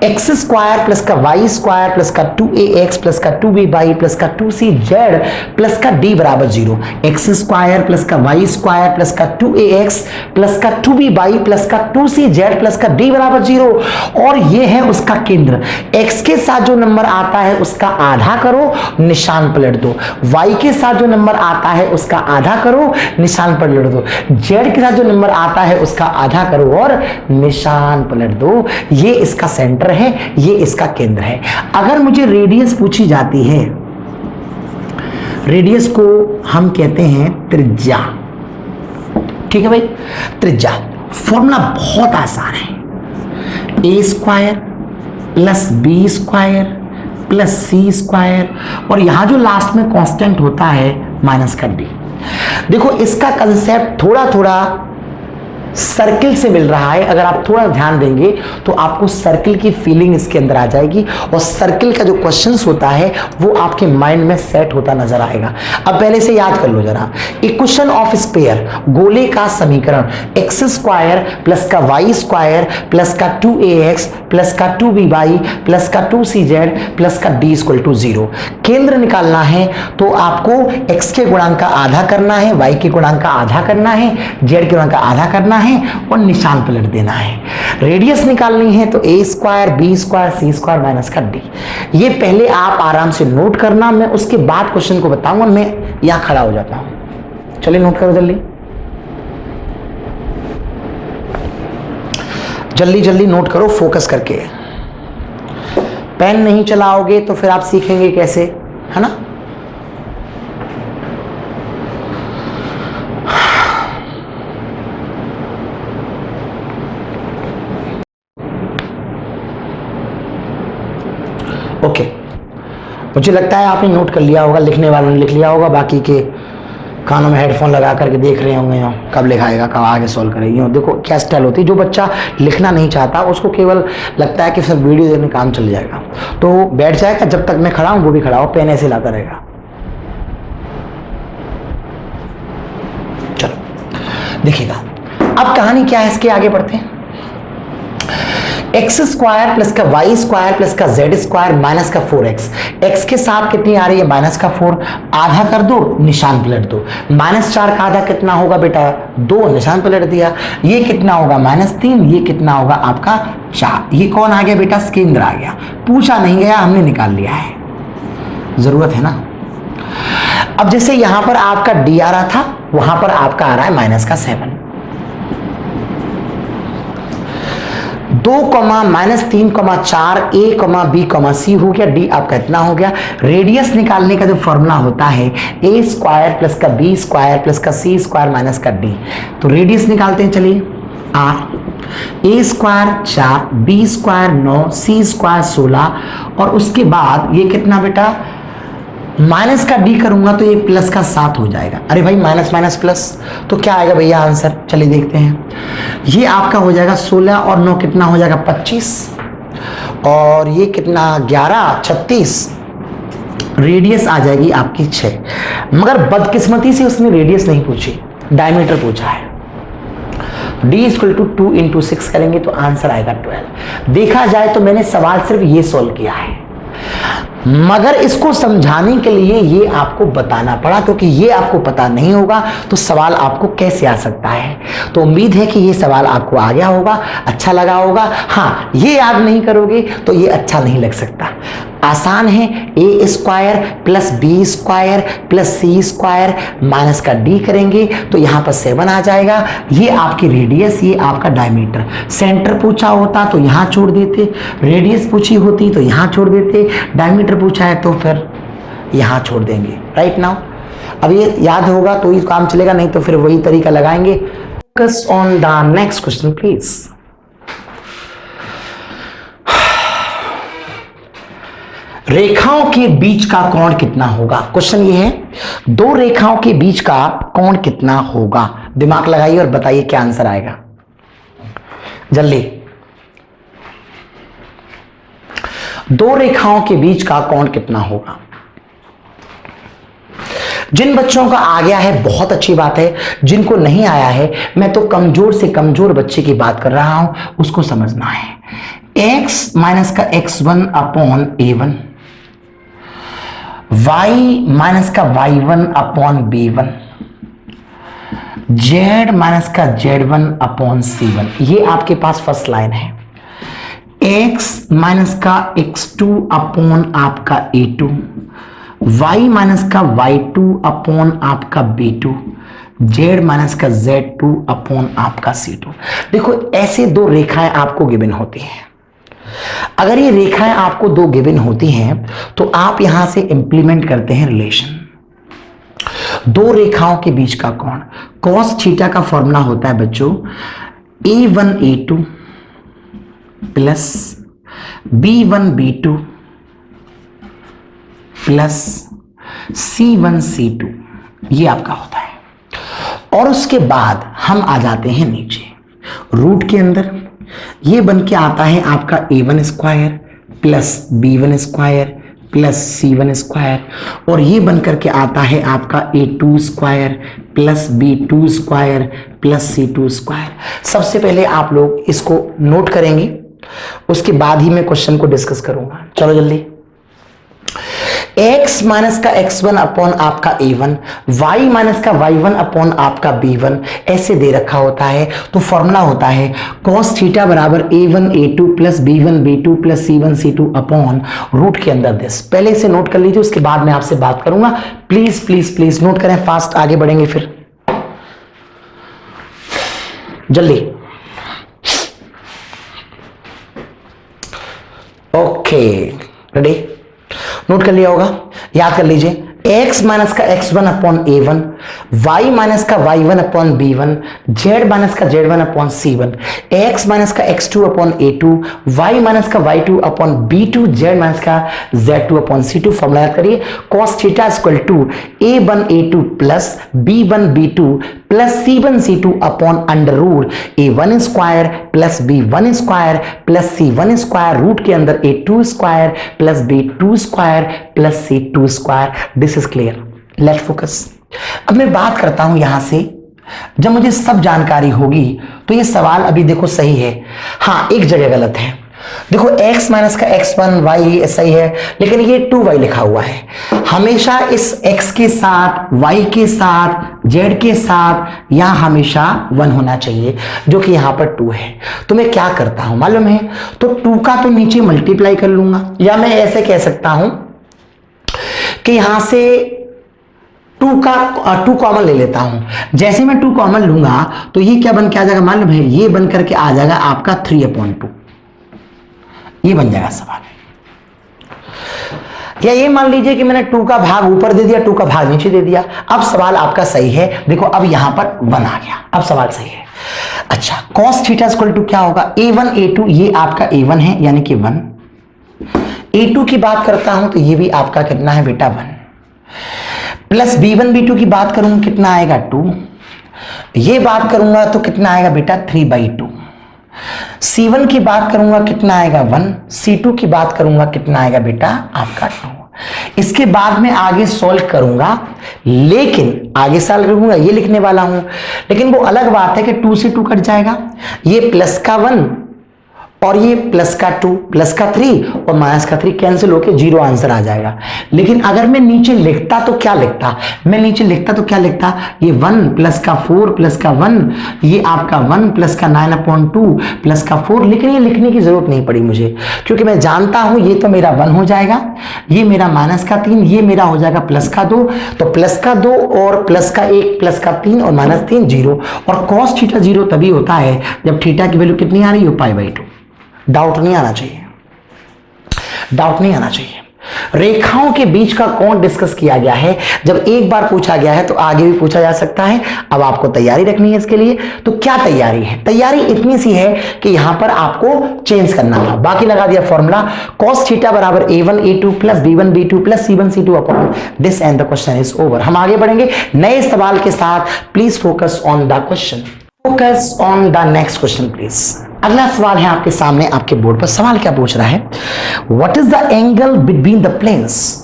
x² प्लस का y² प्लस का 2ax प्लस का 2by प्लस का 2cz प्लस का d बराबर 0। x² प्लस का y² प्लस का 2ax प्लस का 2by प्लस का 2cz प्लस का d बराबर 0। और ये है उसका केंद्र। x के साथ जो नंबर आता है उसका आधा करो, निशान पलट दो। y के साथ जो नंबर आता है उसका आधा करो, निशान पलट दो। z के साथ जो नंबर आता है उसका आधा करो और निशान पलट दो। ये इसका सेंटर है, ये इसका केंद्र है। अगर मुझे रेडियस पूछी जाती है, रेडियस को हम कहते हैं त्रिज्या। ठीक है भाई, त्रिज्या फॉर्मूला बहुत आसान है, a² plus b² plus c² और यहां जो लास्ट में कांस्टेंट होता है माइनस का d। देखो, इसका कंसेप्ट थोड़ा थोड़ा सर्किल से मिल रहा है। अगर आप थोड़ा ध्यान देंगे तो आपको सर्किल की फीलिंग इसके अंदर आ जाएगी और सर्किल का जो क्वेश्चंस होता है वो आपके माइंड में सेट होता नजर आएगा। अब पहले से याद कर लो जरा, इक्वेशन ऑफ स्पेयर, गोले का समीकरण, x² प्लस का y² प्लस का 2ax प्लस का 2by प्लस का 2cz प्लस का d इक्वल टू 0। केंद्र निकालना है तो आपको x के गुणांक का आधा करना है, y के गुणांक का आधा करना है, z के गुणांक का आधा करना है और निशान पलट देना है। रेडियस निकालनी है तो a² b² c² माइनस का d। ये पहले आप आराम से नोट करना, मैं उसके बाद क्वेश्चन को बताऊंगा। मैं यहां खड़ा हो जाता हूं। चलिए नोट करो जल्दी जल्दी जल्दी नोट करो फोकस करके। पेन नहीं चलाओगे तो फिर आप सीखेंगे कैसे, है ना। ओके, मुझे लगता है आपने नोट कर लिया होगा, लिखने वालों ने लिख लिया होगा, बाकी के कानों में हेडफोन लगा करके देख रहे होंगे कब लिखाएगा, कब आगे सॉल्व करेगी। देखो क्या स्टाइल होती है, जो बच्चा लिखना नहीं चाहता उसको केवल लगता है कि सब वीडियो देखने काम चल जाएगा, तो बैठ जाएगा, जब तक मैं खड़ा हूं वो भी खड़ा हो, पेन ऐसे लाता रहेगा। चलो देखिएगा अब कहानी क्या है, इसके आगे बढ़ते हैं। एक्स स्क्वायर प्लस का वाई स्क्वायर प्लस का जेड स्क्वायर माइनस का 4x, एक्स के साथ कितनी आ रही है माइनस का 4, आधा कर दो निशान पलट दो, -4 का आधा कितना होगा बेटा 2, निशान पलट दिया। ये कितना होगा -3, ये कितना होगा आपका 4। ये कौन आ गया बेटा, केंद्र आ गया, पूछा नहीं गया, हमने निकाल लिया है, जरूरत है ना। अब जैसे यहां पर आपका डी आ रहा था, वहां पर आपका आ रहा है -7, 2, -3, 4 a, b, c हो गया, d आपका इतना हो गया। रेडियस निकालने का जो फॉर्मूला होता है a स्क्वायर प्लस का b स्क्वायर प्लस का c स्क्वायर माइनस का d, तो रेडियस निकालते हैं, चलिए r, a square 4, b square 9, c square 16 और उसके बाद ये कितना बेटा माइनस का d करूंगा तो ये प्लस का 7 हो जाएगा। अरे भाई माइनस माइनस प्लस, तो क्या आएगा भैया आंसर, चलिए देखते हैं। ये आपका हो जाएगा 16 और 9 कितना हो जाएगा 25 और ये कितना 11, 36, रेडियस आ जाएगी आपकी 6। मगर बदकिस्मती से उसने रेडियस नहीं पूछी, डायमीटर पूछा है। d = 2 × 6 करेंगे तो आंसर आएगा 12। देखा जाए तो मैंने सवाल सिर्फ ये सोल्व किया है, मगर इसको समझाने के लिए ये आपको बताना पड़ा, क्योंकि ये आपको पता नहीं होगा तो सवाल आपको कैसे आ सकता है। तो उम्मीद है कि ये सवाल आपको आ गया होगा, अच्छा लगा होगा। हाँ, ये याद नहीं करोगे तो ये अच्छा नहीं लग सकता। आसान है, a square plus b square plus c square minus का d करेंगे तो यहाँ पर 7 आ जाएगा। ये आपकी रेडियस, ये आपका डायमीटर। सेंटर पूछा होता तो यहाँ छोड़ देते, रेडियस पूछी होती तो यहाँ छोड़ देते, डायमीटर पूछा है तो फिर यहाँ छोड़ देंगे। राइट नाउ अब ये याद होगा तो ही काम चलेगा, नहीं तो फिर वही तरीका लगाएंगे। Focus on the next question please. रेखाओं के बीच का कोण कितना होगा? क्वेश्चन ये है, दो रेखाओं के बीच का कोण कितना होगा? दिमाग लगाइए और बताइए क्या आंसर आएगा जल्दी। दो रेखाओं के बीच का कोण कितना होगा? जिन बच्चों का आ गया है बहुत अच्छी बात है, जिनको नहीं आया है मैं तो कमजोर से कमजोर बच्चे की बात कर रहा हूं, उसको समझना है। x माइनस का x1 upon a1, y minus का y1 upon b1, z minus का z1 अपॉन c1। ये आपके पास फर्स्ट लाइन है। x माइनस का x2 अपॉन आपका a2, y माइनस का y2 अपॉन आपका b2, z माइनस का z2 अपॉन आपका c2। देखो ऐसे दो रेखाएं आपको गिवन होती हैं। अगर ये रेखाएं आपको दो गिवन होती हैं तो आप यहां से इंप्लीमेंट करते हैं रिलेशन। दो रेखाओं के बीच का कोण cos थीटा का फॉर्मूला होता है बच्चों a1 a2 plus b1 b2 plus c1 c2, ये आपका होता है। और उसके बाद हम आ जाते हैं नीचे रूट के अंदर। ये बन के आता है आपका a1 square plus b1 square plus c1 square, और ये बन करके आता है आपका a2 square plus b2 square plus c2 square. सबसे पहले आप लोग इसको नोट करेंगे, उसके बाद ही मैं क्वेश्चन को डिस्कस करूंगा। चलो जल्दी। x माइनस का x1 अपॉन आपका a1, y माइनस का y1 अपॉन आपका b1 ऐसे दे रखा होता है। तो फॉर्मूला होता है cos थीटा बराबर a1 a2 plus b1 b2 plus c1 c2 upon root के अंदर दिस। पहले से नोट कर लीजिए, उसके बाद मैं आपसे बात करूंगा। प्लीज प्लीज प्लीज नोट करें, फास्ट आगे बढ़ेंगे फिर। जल्दी। Okay, ready? नोट कर लिया होगा, याद कर लीजिए। x माइनस का x1 upon a1, y minus का y1 upon b1, z minus का z1 upon c1, x minus का x2 upon a2, y minus का y2 upon b2, z minus का z2 अपॉन c2। फॉर्मूला याद करिए, cos theta equal to a1 a2 plus b1 b2 plus c1 c2 upon under root a1 square plus b1 square plus c1 square, root के अंदर a2 square plus b2 square plus c2 square. This is clear. Let focus. अब मैं बात करता हूं यहां से, जब मुझे सब जानकारी होगी तो ये सवाल अभी देखो सही है। हाँ, एक जगह गलत है। देखो x माइनस का x1 y सही है, लेकिन ये 2y लिखा हुआ है। हमेशा इस x के साथ, y के साथ, z के साथ यहां हमेशा 1 होना चाहिए, जो कि यहां पर 2 है। तो मैं क्या करता हूं मालूम है? तो 2 का तो नीचे मल्टीप्लाई कर लूंगा, या मैं ऐसे कह सकता हूं कि यहां से 2 कॉमन ले लेता हूं। जैसे मैं 2 कॉमन लूंगा तो ये क्या बन के आ जाएगा मालूम है? ये बन करके आ जाएगा आपका 3/2। ये बन जाएगा सवाल। या ये मान लीजिए कि मैंने 2 का भाग ऊपर दे दिया, 2 का भाग नीचे दे दिया। अब सवाल आपका सही है। देखो अब यहां पर 1 आ गया, अब सवाल सही है। अच्छा, cos थीटा इक्वल टू क्या होगा? a1 a2, ये आपका a1 है यानी कि 1। a2 की बात करता हूं तो ये भी आपका कितना है बेटा? 1 प्लस b1 b2 की बात करूंगा कितना आएगा? 2। ये बात करूंगा तो कितना आएगा बेटा? 3/2। C1 की बात करूंगा कितना आएगा? 1। C2 की बात करूंगा कितना आएगा बेटा? आपका 2। इसके बाद में आगे सॉल्व करूंगा, लेकिन आगे सॉल्व करूंगा ये लिखने वाला हूं, लेकिन वो अलग बात है कि 2 से 2 कट जाएगा, ये प्लस का 1 और ये प्लस का 2, प्लस का 3 और माइनस का 3 कैंसिल होके 0 आंसर आ जाएगा। लेकिन अगर मैं नीचे लिखता तो क्या लिखता? मैं नीचे लिखता तो क्या लिखता? ये 1 प्लस का 4 प्लस का 1, ये आपका 1 प्लस का 9/2 प्लस का 4। लेकिन ये लिखने की जरूरत नहीं पड़ी मुझे, क्योंकि मैं जानता हूं ये तो मेरा 1 हो जाएगा, ये मेरा माइनस का 3, ये मेरा हो जाएगा प्लस का 2। तो प्लस का 2 और प्लस का 1 प्लस का 3 और माइनस 3 0। और cos थीटा 0 तभी होता है जब थीटा की वैल्यू कितनी आ रही हो? π/2। डाउट नहीं आना चाहिए, डाउट नहीं आना चाहिए। रेखाओं के बीच का कोण डिस्कस किया गया है। जब एक बार पूछा गया है तो आगे भी पूछा जा सकता है। अब आपको तैयारी रखनी है इसके लिए। तो क्या तैयारी है? तैयारी इतनी सी है कि यहां पर आपको चेंज करना था, बाकी लगा दिया फॉर्मूला। cos थीटा बराबर a1 a2 plus b1 b2 plus c1 c2 upon this and the question is over. हम आगे बढ़ेंगे नए सवाल के साथ। Please focus on the question, focus on the next question please. अगला सवाल है आपके सामने, आपके बोर्ड पर। सवाल क्या पूछ रहा है? What is the angle between the planes?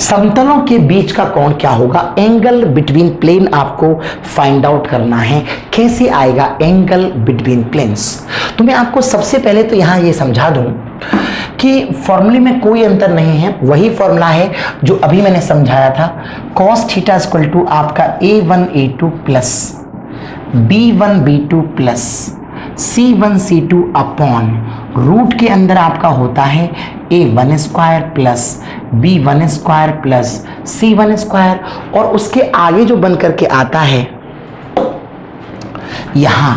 समतलों के बीच का कोण क्या होगा? एंगल बिटवीन प्लेन आपको फाइंड आउट करना है। कैसे आएगा एंगल बिटवीन प्लेन्स? तो मैं आपको सबसे पहले तो यहां ये समझा दूं कि फॉर्मूले में कोई अंतर नहीं है, वही फॉर्मूला है जो अभी मैंने समझाया था। cos थीटा इक्वल टू आपका a1 a2 plus b1 b2 plus c1 c2 upon root के अंदर आपका होता है a1 square plus b1 square plus c1 square, और उसके आगे जो बन करके आता है यहां,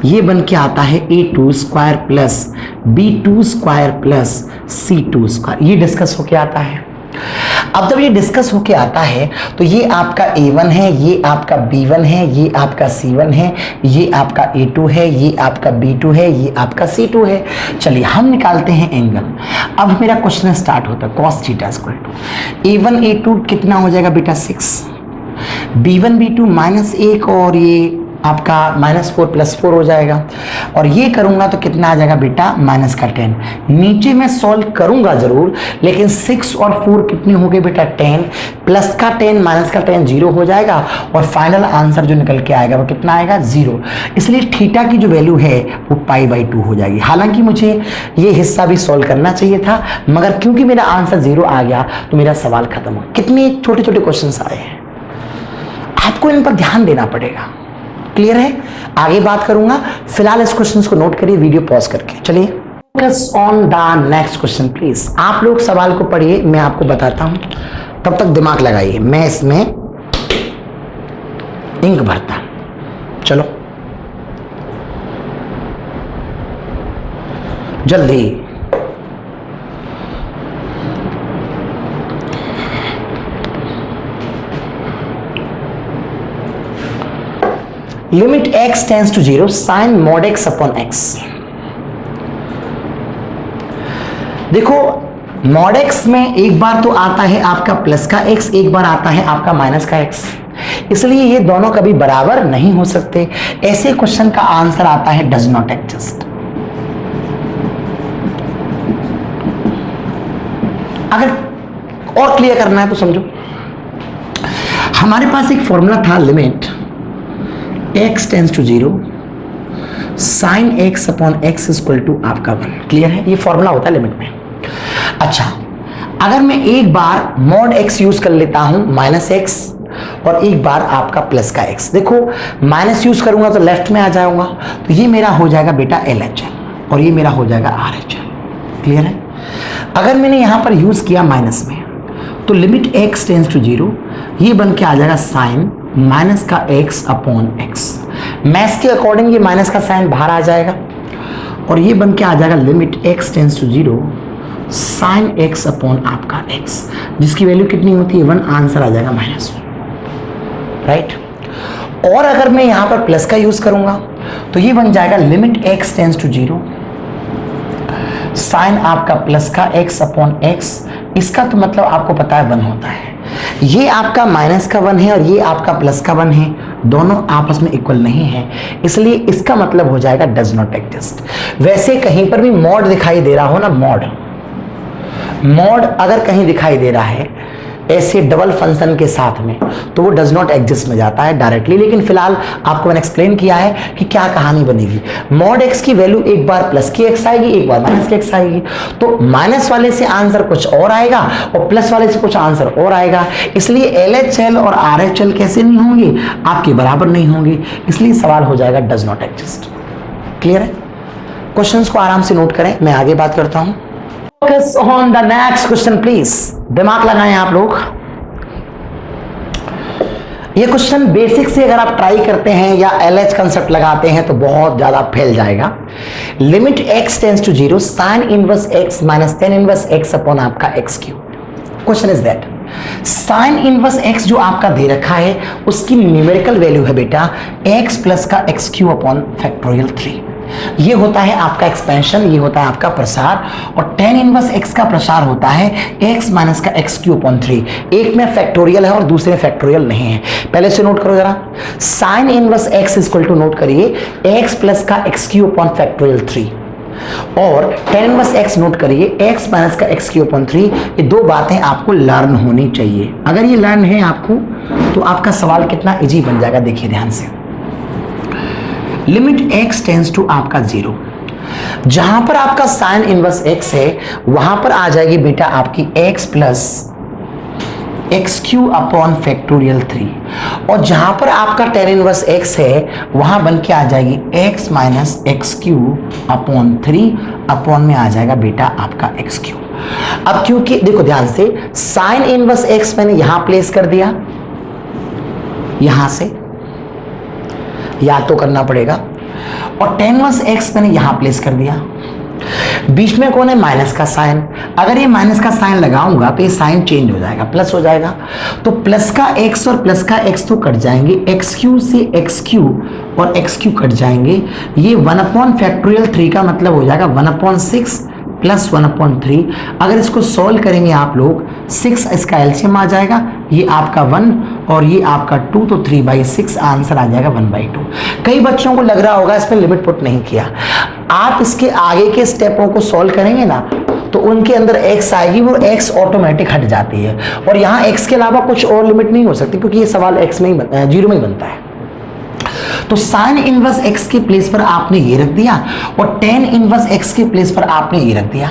ये बन के आता है a2 square plus b2 square plus c2 square. ये डिस्कस होके आता है। अब जब ये डिस्कस होके आता है तो ये आपका a1 है, ये आपका b1 है, ये आपका c1 है, ये आपका a2 है, ये आपका b2 है, ये आपका c2 है। चलिए हम निकालते हैं एंगल। अब मेरा क्वेश्चन स्टार्ट होता है। cos theta equal to a1 a2 कितना हो जाएगा बेटा? 6, b1 b2 -1 और ये आपका -4 + 4 हो जाएगा, और ये करूंगा तो कितना आ जाएगा बेटा? -10। नीचे मैं सॉल्व करूंगा जरूर, लेकिन 6 और 4 कितने हो गए बेटा? 10, प्लस का 10 माइनस का 10 0 हो जाएगा, और फाइनल आंसर जो निकल के आएगा वो कितना आएगा? 0। इसलिए थीटा की जो वैल्यू है वो π/2 हो जाएगी। हालांकि मुझे ये हिस्सा भी सॉल्व करना चाहिए था, मगर क्योंकि मेरा आंसर 0 आ गया तो मेरा सवाल खत्म हो। कितने छोटे छोटे क्वेश्चन आए हैं, आपको इन पर ध्यान देना पड़ेगा। क्लियर है? आगे बात करूंगा, फिलहाल इस क्वेश्चन को नोट करिए वीडियो पॉज करके। चलिए focus on the next question please. आप लोग सवाल को पढ़िए, मैं आपको बताता हूं, तब तक दिमाग लगाइए। मैं इसमें इंक भरता। चलो जल्दी। Limit x tends to 0 sine mod x upon x। देखो मॉड x में एक बार तो आता है आपका प्लस का x, एक बार आता है आपका माइनस का x, इसलिए ये दोनों कभी बराबर नहीं हो सकते। ऐसे क्वेश्चन का आंसर आता है डज नॉट एग्जिस्ट। अगर और क्लियर करना है तो समझो, हमारे पास एक फॉर्मूला था limit x tends to 0 sine x upon x equal to आपका 1। क्लियर है? ये फॉर्मूला होता है लिमिट में। अच्छा, अगर मैं एक बार मॉड x यूज कर लेता हूं माइनस x, और एक बार आपका प्लस का x, देखो माइनस यूज करूंगा तो लेफ्ट में आ जाऊंगा, तो ये मेरा हो जाएगा बेटा LHL और ये मेरा हो जाएगा RHL। क्लियर है? अगर मैंने यहां पर यूज किया माइनस में, तो लिमिट x टेंस टू 0 ये बन के आ जाएगा साइन माइनस का x अपॉन x। मैथ्स के अकॉर्डिंग ये माइनस का साइन बाहर आ जाएगा और ये बन के आ जाएगा limit x tends to 0 sine x upon आपका x, जिसकी वैल्यू कितनी होती है 1, आंसर आ जाएगा -1। राइट? और अगर मैं यहां पर प्लस का यूज करूंगा तो ये बन जाएगा limit x tends to 0 sine आपका प्लस का x अपॉन x। इसका तो मतलब आपको पता है 1 होता है। ये आपका माइनस का 1 है और ये आपका प्लस का 1 है, दोनों आपस में इक्वल नहीं है, इसलिए इसका मतलब हो जाएगा डज नॉट एग्जिस्ट। वैसे कहीं पर भी मॉड दिखाई दे रहा हो ना, मॉड अगर कहीं दिखाई दे रहा है ऐसे डबल फंक्शन के साथ में, तो वो डज नॉट एग्जिस्ट में जाता है डायरेक्टली। लेकिन फिलहाल आपको मैंने एक्सप्लेन किया है कि क्या कहानी बनेगी। मॉड x की वैल्यू एक बार प्लस की x आएगी, एक बार माइनस की x आएगी, तो माइनस वाले से आंसर कुछ और आएगा और प्लस वाले से कुछ आंसर और आएगा। इसलिए LHL और RHL कैसे नहीं होंगे, आपके बराबर नहीं होंगे, इसलिए सवाल हो जाएगा डज नॉट एग्जिस्ट। क्लियर है? क्वेश्चंस को आराम से नोट करें, मैं आगे बात करता हूं। Focus on the next question please. दिमाग लगाएं आप लोग। ये क्वेश्चन बेसिक से अगर आप ट्राई करते हैं या LH कंसेप्ट लगाते हैं तो बहुत ज्यादा फैल जाएगा। Limit x tends to 0 sine inverse x minus tan inverse x upon आपका x cube. Question is that sine inverse x जो आपका दे रखा है उसकी न्यूमेरिकल वैल्यू है बेटा x प्लस का x क्यूब अपॉन फैक्टोरियल 3। ये होता है आपका एक्सपेंशन, ये होता है आपका प्रसार, और टेन इनवर्स x का प्रसार होता है x माइनस का x क्यूब अपॉन 3। एक में फैक्टोरियल है और दूसरे में फैक्टोरियल नहीं है। पहले से नोट करो जरा, sine inverse x equal to note करिए x प्लस का x क्यूब अपॉन फैक्टोरियल 3, और टेन इनवर्स x नोट करिए x माइनस का x क्यूब अपॉन 3। ये दो बातें आपको लर्न होनी चाहिए। अगर ये लर्न है आपको तो आपका सवाल कितना इजी बन जाएगा, देखिए ध्यान से। लिमिट x टेंस टू आपका 0, जहां पर आपका साइन इनवर्स x है वहां पर आ जाएगी बेटा आपकी x plus x cube upon factorial 3, और जहां पर आपका टेन इनवर्स x है वहां बन के आ जाएगी x minus x cube upon 3 upon में आ जाएगा बेटा आपका x क्यूब। अब क्योंकि देखो ध्यान से, साइन इनवर्स x मैंने यहां प्लेस कर दिया, यहां से याद तो करना पड़ेगा, और टेन इनवर्स x मैंने यहां प्लेस कर दिया। बीच में कौन है, माइनस का साइन। अगर ये माइनस का साइन लगाऊंगा तो ये साइन चेंज हो जाएगा, प्लस हो जाएगा, तो प्लस का x और प्लस का x तो कट जाएंगे, एक्स क्यू से एक्स क्यू और एक्स क्यू कट जाएंगे। ये 1 अपॉन फैक्टोरियल 3 का मतलब हो जाएगा 1 अपॉन 6 प्लस 1 अपॉन 3। अगर इसको सॉल्व करेंगे आप लोग, 6 इसका एलसीएम आ जाएगा, ये आपका 1 और ये आपका 2, तो 3/6 आंसर आ जाएगा 1/2। कई बच्चों को लग रहा होगा इसमें लिमिट पुट नहीं किया, आप इसके आगे के स्टेपों को सॉल्व करेंगे ना तो उनके अंदर x आएगी, वो x ऑटोमेटिक हट जाती है, और यहाँ x के अलावा कुछ और लिमिट नहीं हो सकती क्योंकि ये सवाल x में ही 0 में ही बनता है। तो साइन इनवर्स x के प्लेस पर आपने ये रख दिया और टेन इनवर्स x के प्लेस पर आपने ये रख दिया।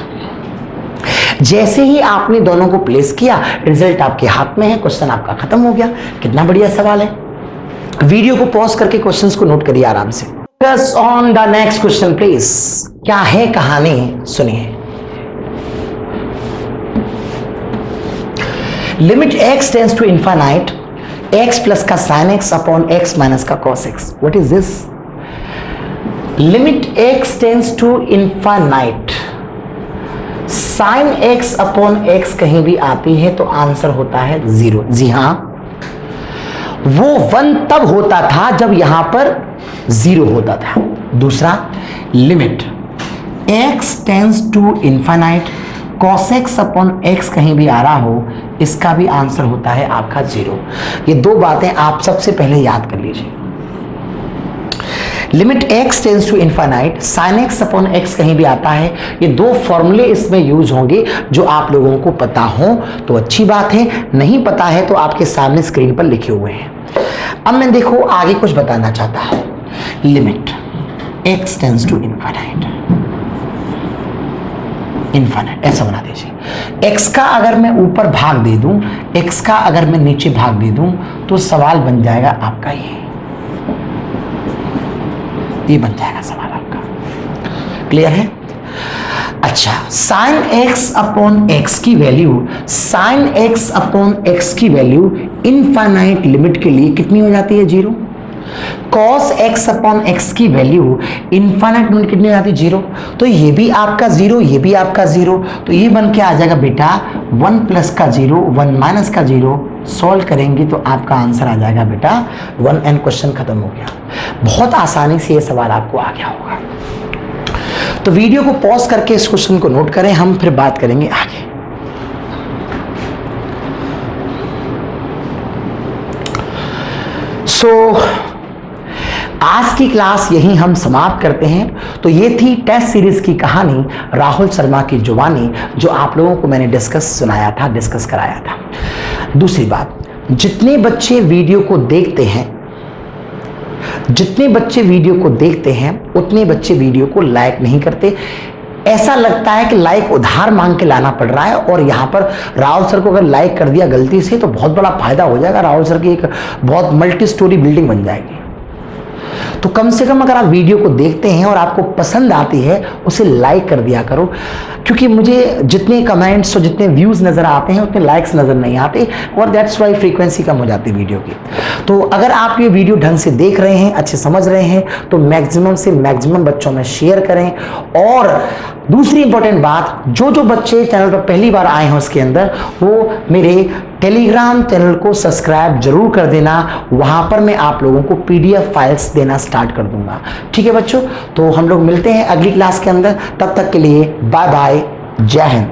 जैसे ही आपने दोनों को प्लेस किया, रिजल्ट आपके हाथ में है, क्वेश्चन आपका खत्म हो गया। कितना बढ़िया सवाल है। वीडियो को पॉज करके क्वेश्चंस को नोट करिए आराम से। Focus on the next question please. क्या है कहानी, सुनिए। Limit x tends to infinite, x plus का sine x upon x minus का cos x। What is this? Limit x tends to infinite, sine x upon x कहीं भी आती है तो आंसर होता है 0। जी हां, वो 1 तब होता था जब यहां पर 0 होता था। दूसरा, limit x tends to infinite, cos x upon x कहीं भी आ रहा हो, इसका भी आंसर होता है आपका 0। ये दो बातें आप सबसे पहले याद कर लीजिए। Limit x tends to infinite, sine x upon x कहीं भी आता है, ये दो फॉर्मूले इसमें यूज होंगे। जो आप लोगों को पता हो तो अच्छी बात है, नहीं पता है तो आपके सामने स्क्रीन पर लिखे हुए हैं। अब मैं देखो आगे कुछ बताना चाहता हूं। Limit x tends to infinite, infinite ऐसा बना दीजिए। x का अगर मैं ऊपर भाग दे दूं, x का अगर मैं नीचे भाग दे दूं, तो सवाल बन जाएगा आपका ये बन जाएगा सवाल आपका। क्लियर है? अच्छा, साइन x अपॉन x की value, sine x upon x की वैल्यू इनफाइनाइट लिमिट के लिए कितनी हो जाती है? 0। cos x अपॉन x की वैल्यू इनफाइनाइट लिमिट कितनी हो जाती है? 0। तो ये भी आपका 0, ये भी आपका 0, तो ये बन के आ जाएगा बेटा 1 प्लस का 0, 1 माइनस का 0। सॉल्व करेंगे तो आपका आंसर आ जाएगा बेटा 1 एंड क्वेश्चन खत्म हो गया। बहुत आसानी से ये सवाल आपको आ गया होगा। तो वीडियो को पॉज करके इस क्वेश्चन को नोट करें, हम फिर बात करेंगे आगे। आज की क्लास यही हम समाप्त करते हैं। तो ये थी टेस्ट सीरीज की कहानी राहुल शर्मा की जुबानी, जो आप लोगों को मैंने डिस्कस कराया था। दूसरी बात, जितने बच्चे वीडियो को देखते हैं उतने बच्चे वीडियो को लाइक नहीं करते। ऐसा लगता है कि लाइक उधार मांग के लाना पड़ रहा है, और यहां पर राहुल सर को अगर लाइक कर दिया गलती से तो बहुत बड़ा फायदा हो जाएगा। राहुल सर की एक बहुत मल्टी स्टोरी बिल्डिंग बन जाएगी। तो कम से कम अगर आप वीडियो को देखते हैं और आपको पसंद आती है, उसे लाइक कर दिया करो, क्योंकि मुझे जितने कमेंट्स और जितने व्यूज नजर आते हैं उतने लाइक्स नजर नहीं आते, और दैट्स वाई फ्रीक्वेंसी कम हो जाती है वीडियो की। तो अगर आप ये वीडियो ढंग से देख रहे हैं, अच्छे समझ रहे हैं, तो मैक्सिमम से मैक्सिमम बच्चों में शेयर करें। और दूसरी इंपॉर्टेंट बात, जो बच्चे चैनल पर पहली बार आए हैं उसके अंदर, वो मेरे टेलीग्राम चैनल को सब्सक्राइब जरूर कर देना। वहां पर मैं आप लोगों को PDF फाइल्स देना स्टार्ट कर दूंगा। ठीक है बच्चों, तो हम लोग मिलते हैं अगली क्लास के अंदर। तब तक के लिए बाय बाय, जय हिंद।